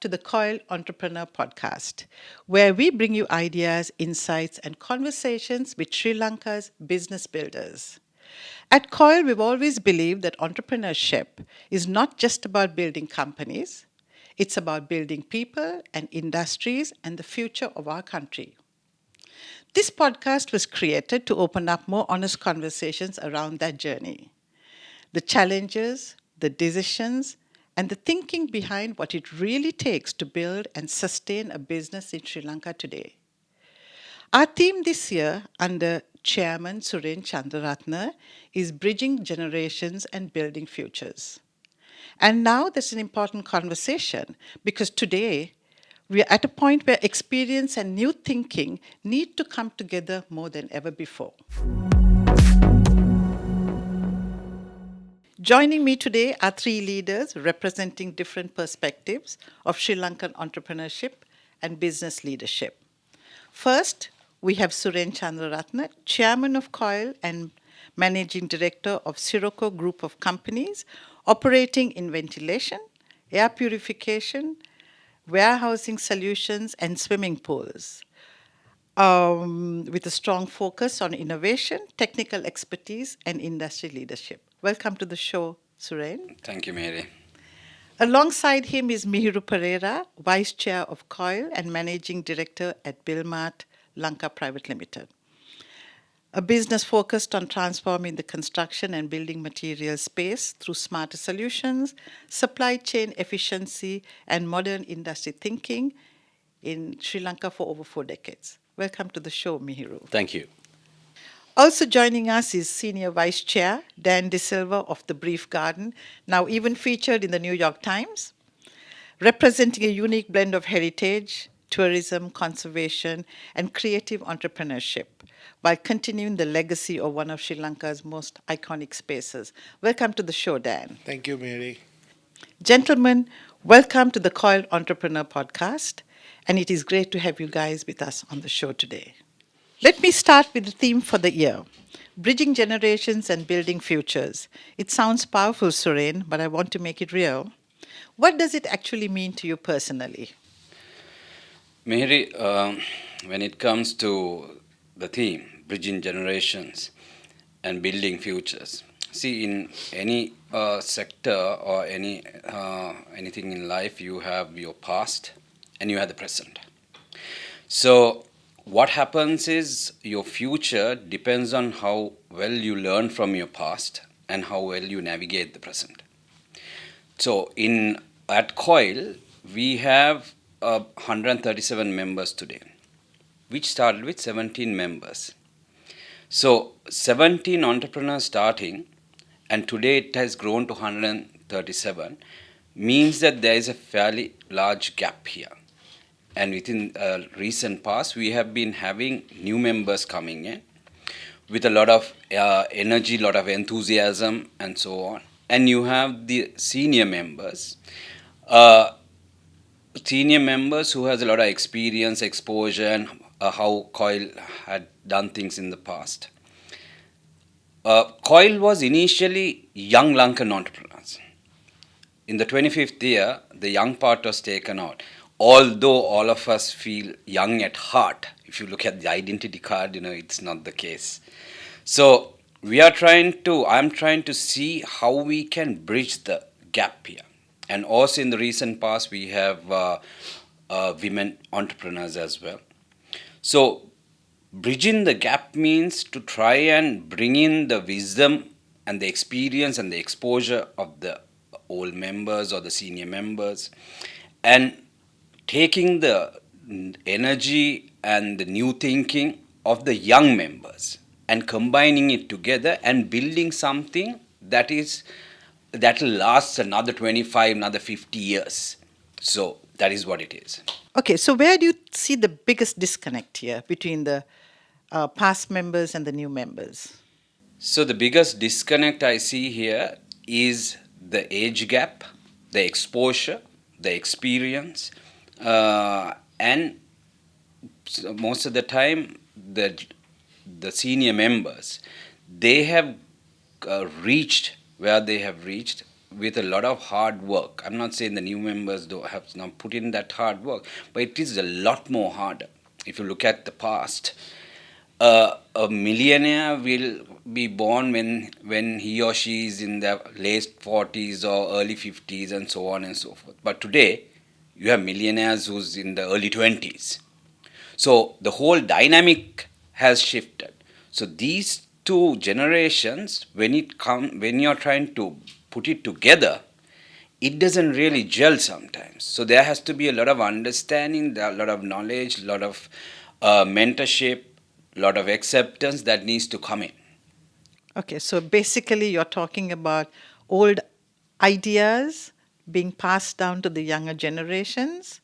to the COYLE Entrepreneur Podcast, where we bring you ideas, insights, and conversations with Sri Lanka's business builders. At COYLE, we've always believed that entrepreneurship is not just about building companies, it's about building people and industries and the future of our country. This podcast was created to open up more honest conversations around that journey. The challenges, the decisions, and the thinking behind what it really takes to build and sustain a business in Sri Lanka today. Our theme this year, under Chairman Suren Chandraratna, is Bridging Generations and Building Futures. And now there's an important conversation because today we are at a point where experience and new thinking need to come together more than ever before. Joining me today are three leaders representing different perspectives of Sri Lankan entrepreneurship and business leadership. First, we have Suren Chandraratna, Chairman of COYLE and Managing Director of Sirocco Group of Companies, operating in ventilation, air purification, warehousing solutions, and swimming pools, with a strong focus on innovation, technical expertise, and industry leadership. Welcome to the show, Suren. Thank you, Mary. Alongside him is Mihiru Pereira, Vice Chair of COYLE and Managing Director at Bilmart Lanka Private Limited, a business focused on transforming the construction and building material space through smarter solutions, supply chain efficiency, and modern industry thinking in Sri Lanka for over 4 decades. Welcome to the show, Mihiru. Thank you. Also joining us is Senior Vice Chair Dan De Silva of The Brief Garden, now even featured in the New York Times, representing a unique blend of heritage, tourism, conservation, and creative entrepreneurship, while continuing the legacy of one of Sri Lanka's most iconic spaces. Welcome to the show, Dan. Thank you, Mary. Gentlemen, welcome to the COYLE Entrepreneur Podcast, and it is great to have you guys with us on the show today. Let me start with the theme for the year, Bridging Generations and Building Futures. It sounds powerful, Suren, but I want to make it real. What does it actually mean to you personally? Mary, when it comes to the theme, Bridging Generations and Building Futures, see, in any sector or anything in life, you have your past and you have the present. So what happens is your future depends on how well you learn from your past and how well you navigate the present. So at COYLE, we have 137 members today, which started with 17 members. So 17 entrepreneurs starting, and today it has grown to 137, means that there is a fairly large gap here. And within recent past, we have been having new members coming in with a lot of energy, lot of enthusiasm, and so on. And you have the senior members who has a lot of experience, exposure, and how COYLE had done things in the past. COYLE was initially young Lankan entrepreneurs. In the 25th year, the young part was taken out. Although all of us feel young at heart, if you look at the identity card, it's not the case. So I'm trying to see how we can bridge the gap here. And also in the recent past, we have women entrepreneurs as well. So bridging the gap means to try and bring in the wisdom and the experience and the exposure of the old members or the senior members, and taking the energy and the new thinking of the young members and combining it together and building something that will last another 25, another 50 years. So that is what it is. Okay, so where do you see the biggest disconnect here between the past members and the new members? So the biggest disconnect I see here is the age gap, the exposure, the experience, and most of the time the senior members, they have reached where they have reached with a lot of hard work. I'm not saying the new members don't have not put in that hard work, but it is a lot more harder. If you look at the past, a millionaire will be born when he or she is in their late 40s or early 50s and so on and so forth. But today, you have millionaires who's in the early 20s. So the whole dynamic has shifted. So these two generations, when you're trying to put it together, it doesn't really gel sometimes. So there has to be a lot of understanding, a lot of knowledge, a lot of mentorship, a lot of acceptance that needs to come in. Okay, so basically, you're talking about old ideas being passed down to the younger generations.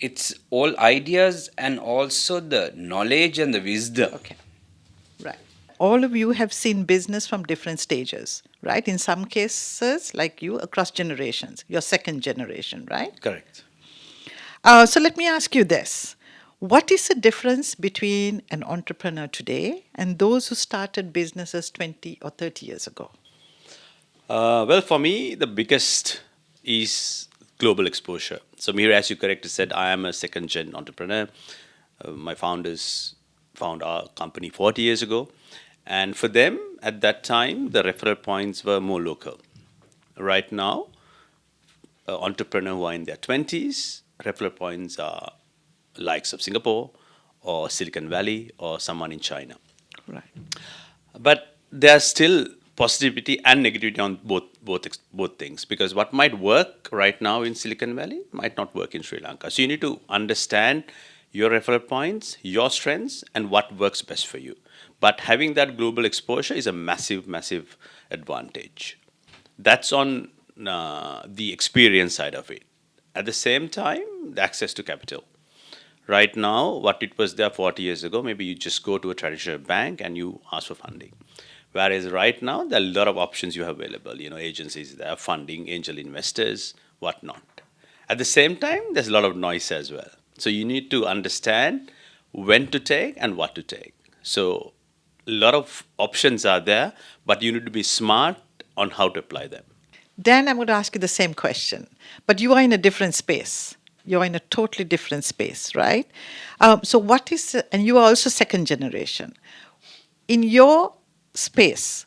It's all ideas and also the knowledge and the wisdom. Okay, right. All of you have seen business from different stages, right? In some cases, like you, across generations, your second generation, right? Correct. So let me ask you this. What is the difference between an entrepreneur today and those who started businesses 20 or 30 years ago? Well, for me, the biggest is global exposure. So, Mihir, as you correctly said, I am a second gen entrepreneur. My founders found our company 40 years ago. And for them, at that time, the referral points were more local. Right now, entrepreneurs who are in their 20s, referral points are likes of Singapore or Silicon Valley or someone in China. Right. But there's still positivity and negativity on both things, because what might work right now in Silicon Valley might not work in Sri Lanka. So you need to understand your referral points, your strengths, and what works best for you. But having that global exposure is a massive advantage. That's on the experience side of it. At the same time, the access to capital. Right now, what it was there 40 years ago, maybe you just go to a traditional bank and you ask for funding. Whereas right now, there are a lot of options you have available. Agencies there, funding, angel investors, whatnot. At the same time, there's a lot of noise as well. So you need to understand when to take and what to take. So a lot of options are there, but you need to be smart on how to apply them. Dan, I'm going to ask you the same question, but you are in a different space. You're in a totally different space, right? So, and you are also second generation. In your space,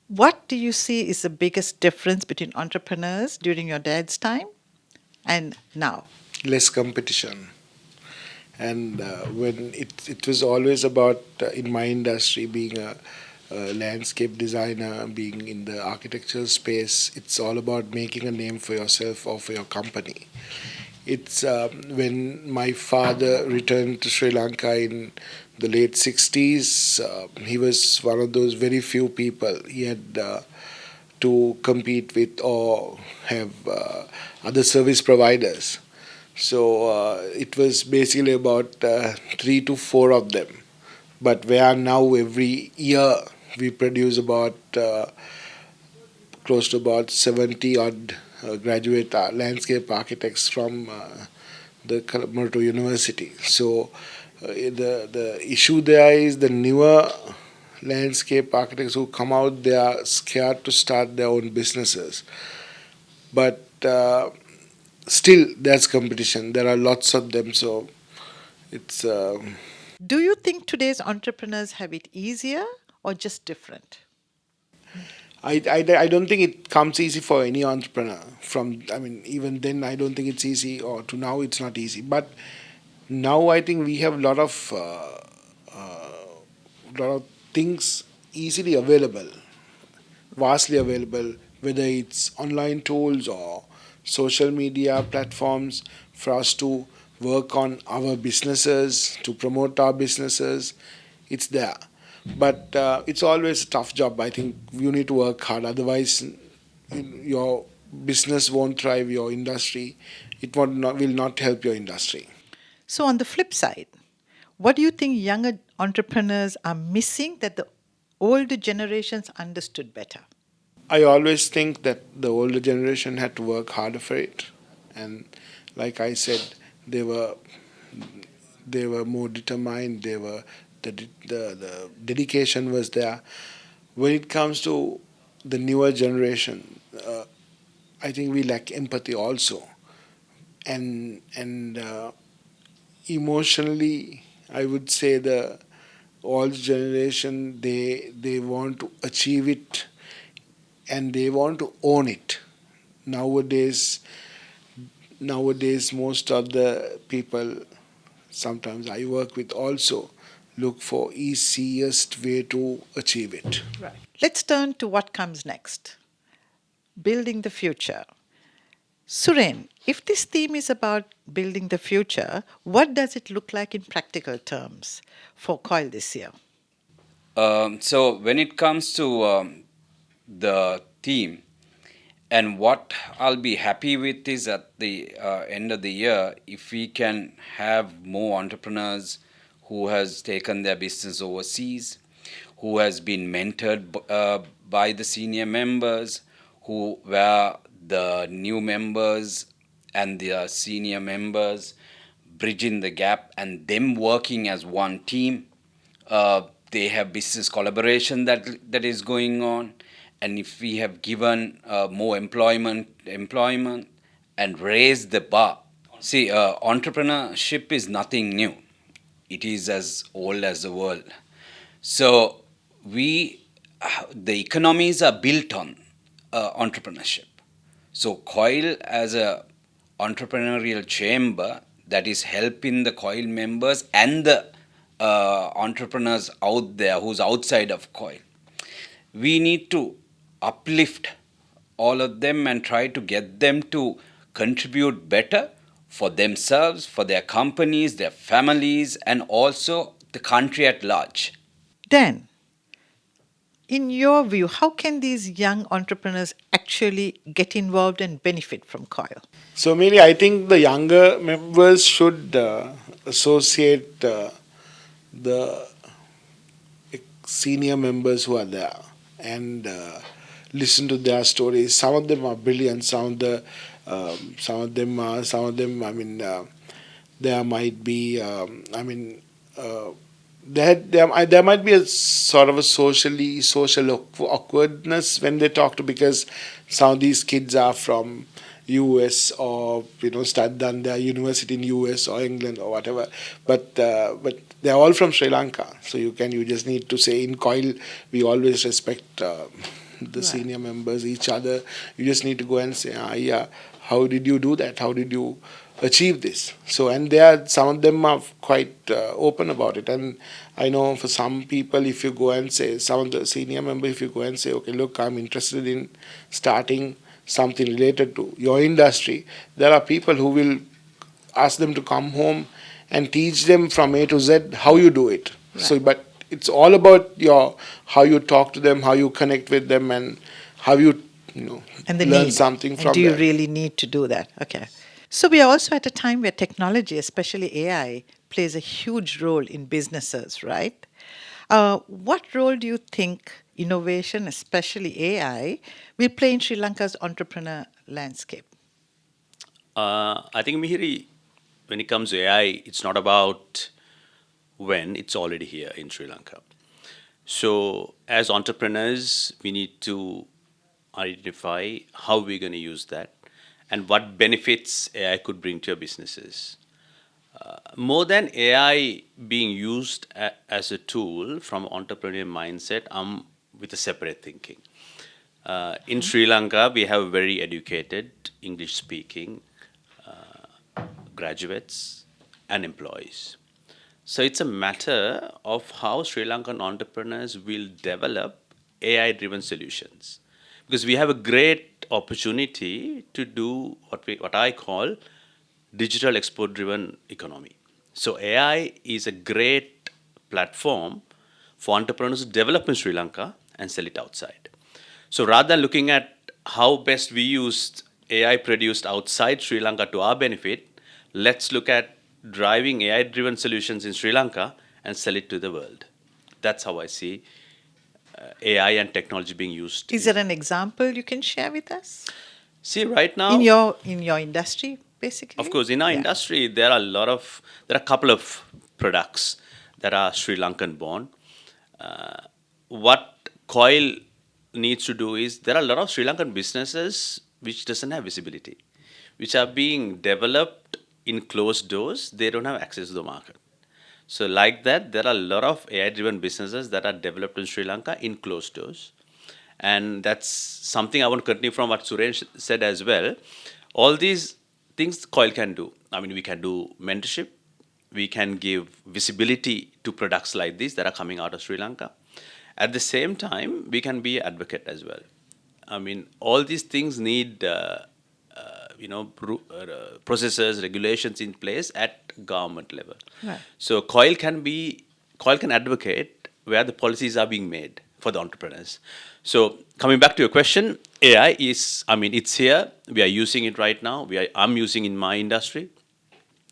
what do you see is the biggest difference between entrepreneurs during your dad's time and now? Less competition. And when it was always about, in my industry, being a landscape designer, being in the architectural space, it's all about making a name for yourself or for your company. It's when my father returned to Sri Lanka in the late 60s, he was one of those very few people he had to compete with or have other service providers. So it was basically about 3 to 4 of them. But where now every year we produce about close to about 70 odd graduate landscape architects from the Colombo University. So the issue there is the newer landscape architects who come out, they are scared to start their own businesses. But still, there's competition. There are lots of them. So it's. Do you think today's entrepreneurs have it easier or just different? I don't think it comes easy for any entrepreneur. Even then, I don't think it's easy, or to now, it's not easy. But now, I think we have a lot of things easily available, vastly available, whether it's online tools or social media platforms for us to work on our businesses, to promote our businesses. It's there. But it's always a tough job. I think you need to work hard. Otherwise, your business won't thrive, your industry. Will not help your industry. So, on the flip side, what do you think younger entrepreneurs are missing that the older generations understood better? I always think that the older generation had to work harder for it. And like I said, they were more determined. The dedication was there. When it comes to the newer generation, I think we lack empathy also, and emotionally, I would say the old generation, they want to achieve it and they want to own it. Nowadays, most of the people, sometimes I work with also, look for easiest way to achieve it. Right. Let's turn to what comes next, building the future. Suren, if this theme is about building the future, what does it look like in practical terms for COYLE this year? So when it comes to the theme, and what I'll be happy with is at the end of the year, if we can have more entrepreneurs who has taken their business overseas, who has been mentored by the senior members, who were the new members and the senior members bridging the gap and them working as one team. They have business collaboration that is going on, and if we have given more employment and raised the bar. See, entrepreneurship is nothing new. It is as old as the world. So the economies are built on entrepreneurship. So COYLE as a entrepreneurial chamber that is helping the COYLE members and the entrepreneurs out there who's outside of COYLE. We need to uplift all of them and try to get them to contribute better for themselves, for their companies, their families, and also the country at large. Dan, in your view, how can these young entrepreneurs actually get involved and benefit from COYLE? So, mainly, I think the younger members should associate the senior members who are there and listen to their stories. Some of them are brilliant. Some of them. I mean, there might be. There might be a sort of a social awkwardness when they talk to, because some of these kids are from US, or done their university in US or England or whatever, but they're all from Sri Lanka. So you just need to say, in COYLE we always respect the senior members, each other. You just need to go and say, yeah, how did you do that? How did you achieve this? So, and some of them are quite open about it. And I know for some people, if you go and say, some of the senior members, if you go and say, okay, look, I'm interested in starting something related to your industry, there are people who will ask them to come home and teach them from A to Z how you do it. Right. So, but it's all about how you talk to them, how you connect with them, and how you And the learn need. something And from do you them. really need to do that? Okay. So we are also at a time where technology, especially AI, plays a huge role in businesses, right? What role do you think innovation, especially AI, will play in Sri Lanka's entrepreneur landscape? I think, Mihiri, when it comes to AI, it's not about when, it's already here in Sri Lanka. So, as entrepreneurs, we need to identify how we're going to use that and what benefits AI could bring to your businesses. More than AI being used as a tool from entrepreneurial mindset, I'm with a separate thinking. In Sri Lanka, we have very educated English speaking graduates and employees. So it's a matter of how Sri Lankan entrepreneurs will develop AI driven solutions. Because we have a great opportunity to do what I call digital export driven economy. So AI is a great platform for entrepreneurs to develop in Sri Lanka and sell it outside. So rather than looking at how best we used AI produced outside Sri Lanka to our benefit, let's look at driving AI driven solutions in Sri Lanka and sell it to the world. That's how I see AI and technology being used. Is there an example you can share with us? See, right now, In your industry, basically? of course, in our Yeah. industry, there are a couple of products that are Sri Lankan born. What COYLE needs to do is, there are a lot of Sri Lankan businesses which doesn't have visibility, which are being developed in closed doors. They don't have access to the market. So like that, there are a lot of AI-driven businesses that are developed in Sri Lanka in closed doors. And that's something I want to continue from what Suren said as well. All these things COYLE can do. I mean, we can do mentorship. We can give visibility to products like these that are coming out of Sri Lanka. At the same time, we can be an advocate as well. I mean, all these things need processes, regulations in place at government level. Right. So COYLE can advocate where the policies are being made for the entrepreneurs. So coming back to your question, AI is, I mean, it's here. We are using it right now. I'm using in my industry.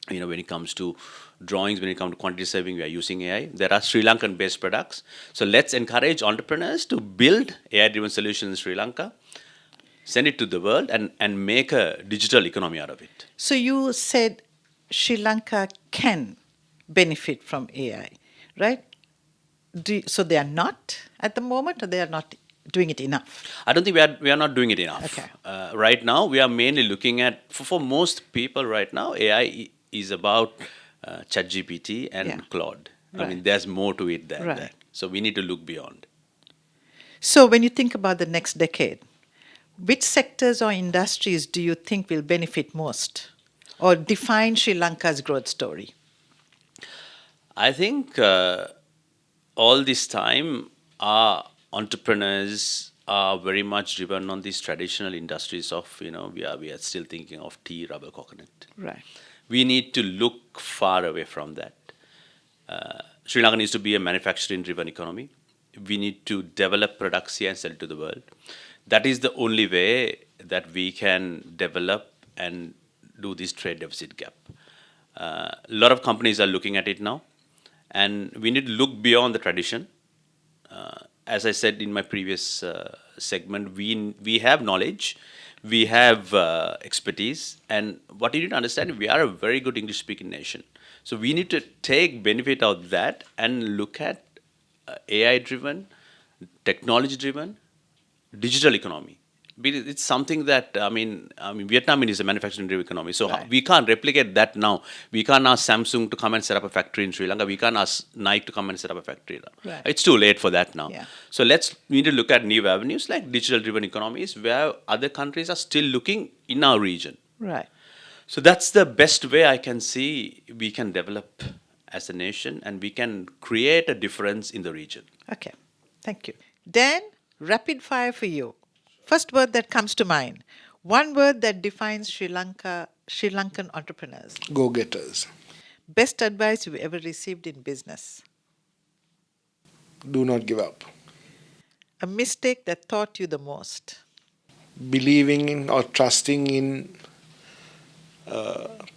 When it comes to drawings, when it comes to quantity surveying, we are using AI. There are Sri Lankan based products. So let's encourage entrepreneurs to build AI-driven solutions in Sri Lanka, send it to the world, and make a digital economy out of it. So you said Sri Lanka can benefit from AI, right? So they are not at the moment, or they are not doing it enough? I don't think we are not doing it enough. Okay. Right now, we are mainly looking at, for most people right now, AI is about ChatGPT and Yeah. Claude. I mean, Right. there's more to it than Right. that. So we need to look beyond. So when you think about the next decade, which sectors or industries do you think will benefit most or define Sri Lanka's growth story? I think all this time, our entrepreneurs are very much driven on these traditional industries of, we are still thinking of tea, rubber, coconut. Right. We need to look far away from that. Sri Lanka needs to be a manufacturing-driven economy. We need to develop products here and sell it to the world. That is the only way that we can develop and do this trade deficit gap. A lot of companies are looking at it now, and we need to look beyond the tradition. As I said in my previous segment, we have knowledge, we have expertise, and what you need to understand, we are a very good English-speaking nation. So we need to take benefit of that and look at AI-driven, technology-driven, digital economy. Because it's something that, I mean, Vietnam is a manufacturing-driven economy. So Right. we can't replicate that now. We can't ask Samsung to come and set up a factory in Sri Lanka. We can't ask Nike to come and set up a factory. Right. It's too late for that now. Yeah. So we need to look at new avenues like digital-driven economies where other countries are still looking in our region. Right. So that's the best way I can see we can develop as a nation, and we can create a difference in the region. Okay. Thank you. Dan, rapid fire for you. First word that comes to mind. One word that defines Sri Lankan entrepreneurs. Go-getters. Best advice you've ever received in business. Do not give up. A mistake that taught you the most. Believing in or trusting in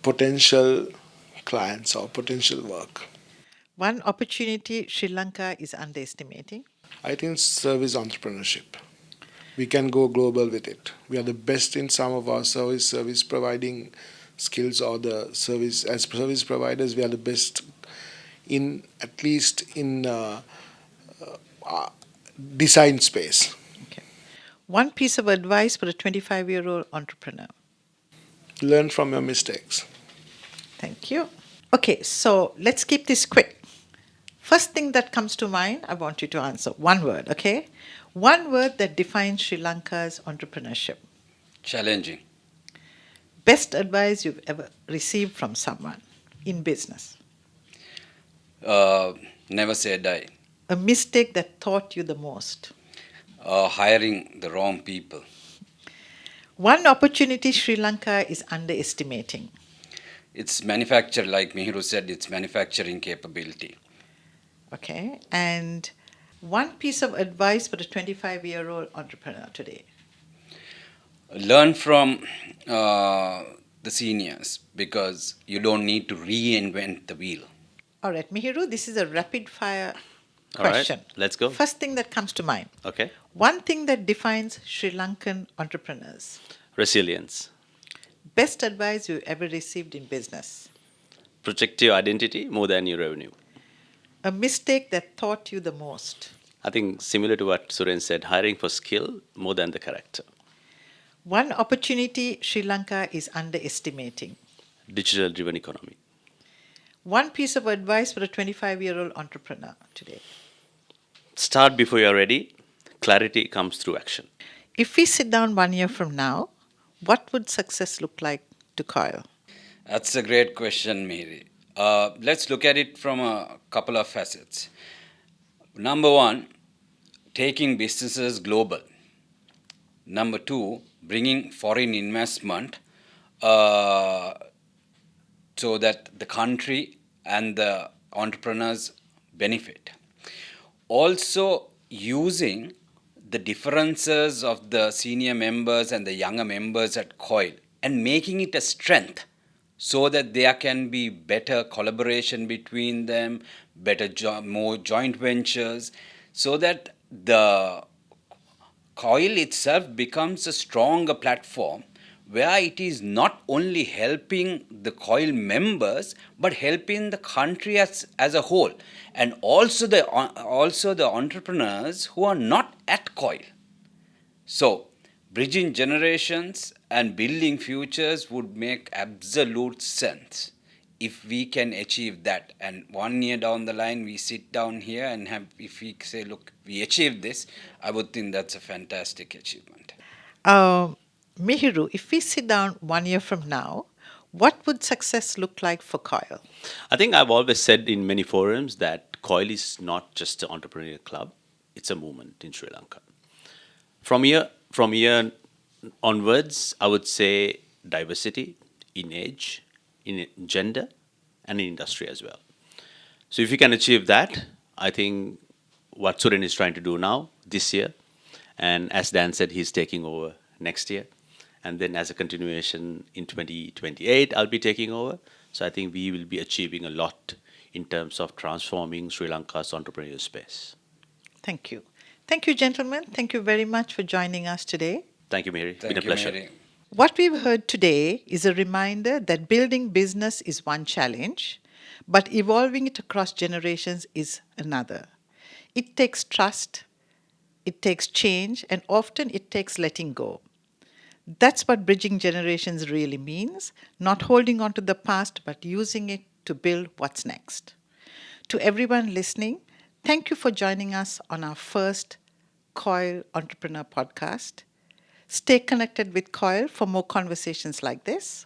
potential clients or potential work. One opportunity Sri Lanka is underestimating. I think service entrepreneurship. We can go global with it. We are the best in some of our service providing skills, or the service as service providers. We are the best in, at least in design space. Okay. One piece of advice for a 25-year-old entrepreneur. Learn from your mistakes. Thank you. Okay, so let's keep this quick. First thing that comes to mind, I want you to answer. One word, okay? One word that defines Sri Lanka's entrepreneurship. Challenging. Best advice you've ever received from someone in business. Never say die. A mistake that taught you the most. Hiring the wrong people. One opportunity Sri Lanka is underestimating. It's manufacture, like Mihiru said, it's manufacturing capability. Okay, and one piece of advice for a 25-year-old entrepreneur today. Learn from the seniors, because you don't need to reinvent the wheel. All right, Mihiru, this is a rapid fire All right, question. let's go. First thing that comes to mind. Okay. One thing that defines Sri Lankan entrepreneurs. Resilience. Best advice you ever received in business. Protect your identity more than your revenue. A mistake that taught you the most. I think similar to what Suren said, hiring for skill more than the character. One opportunity Sri Lanka is underestimating. Digital driven economy. One piece of advice for a 25-year-old entrepreneur today. Start before you're ready. Clarity comes through action. If we sit down 1 year from now, what would success look like to COYLE? That's a great question, Mary. Let's look at it from a couple of facets. Number one, taking businesses global. Number two, bringing foreign investment uh, so that the country and the entrepreneurs benefit. Also, using the differences of the senior members and the younger members at COYLE and making it a strength so that there can be better collaboration between them, more joint ventures, so that the COYLE itself becomes a stronger platform where it is not only helping the COYLE members but helping the country as a whole, and also the entrepreneurs who are not at COYLE. So, bridging generations and building futures would make absolute sense if we can achieve that. And 1 year down the line, we sit down here and if we say, look, we achieved this, I would think that's a fantastic achievement. Mihiru, if we sit down 1 year from now, what would success look like for COYLE? I think I've always said in many forums that COYLE is not just an entrepreneurial club, it's a movement in Sri Lanka. From here onwards, I would say diversity in age, in gender, and in industry as well. So if you can achieve that, I think what Suren is trying to do now, this year, and as Dan said, he's taking over next year, and then as a continuation in 2028, I'll be taking over. So I think we will be achieving a lot in terms of transforming Sri Lanka's entrepreneurial space. Thank you. Thank you, gentlemen. Thank you very much for joining us today. Thank you, Mary. Thank Been a you, pleasure. Mary. What we've heard today is a reminder that building business is one challenge, but evolving it across generations is another. It takes trust, it takes change, and often it takes letting go. That's what bridging generations really means, not holding on to the past, but using it to build what's next. To everyone listening, thank you for joining us on our first COYLE Entrepreneur podcast. Stay connected with COYLE for more conversations like this.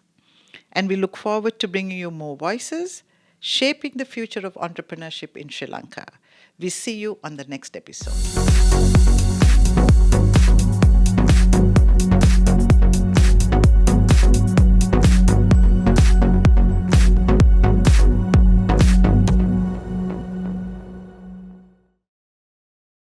And we look forward to bringing you more voices, shaping the future of entrepreneurship in Sri Lanka. We see you on the next episode.